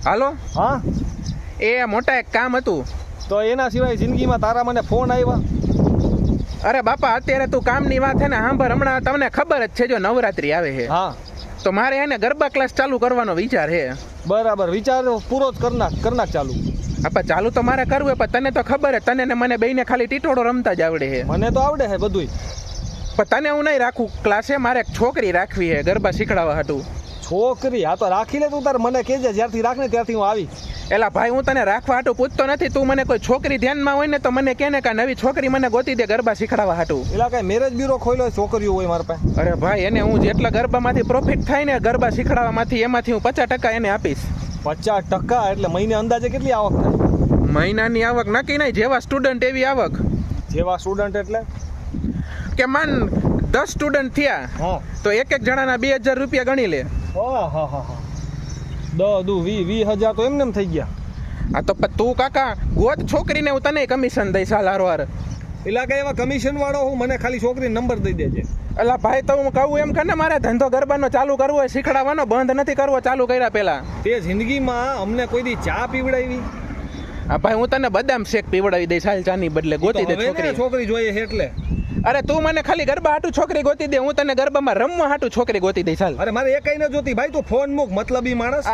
હાલો હા એ મોટા એક કામ હતું. તો એના સિવાય જિંદગીમાં તારા મને ફોન આવ્યા? અરે બાપા અત્યારે તું કામની વાત છે ને સાંભળ, હમણાં તમને ખબર જ છે જો નવરાત્રી આવે છે હા તો મારે એને ગરબા ક્લાસ ચાલુ કરવાનો વિચાર છે. બરાબર, વિચાર પૂરો જ કરનાક ચાલુ. આપા ચાલુ તો મારે કરવું હોય, પણ તને તો ખબર છે, તને ને મને બેયને ખાલી ટીટોળો રમતા જ આવડે છે. મને તો આવડે છે બધુંય. પણ તને હું નહીં રાખું ક્લાસે, મારે એક છોકરી રાખવી છે ગરબા શીખડાવવા હતું. છોકરી? હા તો રાખી લે તું તાર, મને કહેજે જ્યારથી રાખને ત્યારથી હું આવી. એલા ભાઈ હું તને રાખવા હાટું પૂછતો નથી, તું મને કોઈ છોકરી ધ્યાનમાં હોય ને તો મને કે ને કે નવી છોકરી મને ગોતી દે ગરબા શીખડાવવા હાટું. એલા કઈ મેરેજ બ્યુરો ખોલ્યો છોકરીઓ હોય મારા પાસે? અરે ભાઈ એને હું જેટલા ગરબામાંથી પ્રોફિટ થાય ને ગરબા શીખડાવવામાંથી એમાંથી હું 50% એને આપીશ. 50% એટલે મહિને અંદાજે કેટલી આવક થાય? મહિનાની આવક નક્કી નહીં, જેવા સ્ટુડન્ટ એવી આવક. જેવા સ્ટુડન્ટ એટલે કે માન 10 સ્ટુડન્ટ થયા હા તો એક જણાના 2000 રૂપિયા ગણી લે. હા 10 દુ 20,000 તો એમને એમ થઈ ગયા. હા તો તું કાકા ગોત છોકરીને, હું તને કમિશન દઈશ હાલ હારવાર. એલા કઈ એવા કમિશન વાળો હું, મને ખાલી છોકરી નંબર દઈ દેજે. અલા ભાઈ તો હું કહું એમ કે ને મારે ધંધો ગરબાનો ચાલુ કરવો હોય, શીખડાવવાનો, બંધ નથી કરવો ચાલુ કર્યા પહેલા. તે જિંદગીમાં અમને કોઈ દી ચા પીવડાવી? હા ભાઈ હું તને બદામ શેક પીવડાવી દઈશ હાલ ચાની બદલે. ગોતી દે છોકરી. છોકરી જોઈએ છે એટલે. અરે તું મને ખાલી ગરબા હાટું છોકરી ગોતી દે, હું તને ગરબામાં રમવા હાટું છોકરી ગોતી દઈશ હાલ. અરે મારે એ કઈ ન જોતી ભાઈ, તું ફોન મૂક મતલબી માણસ.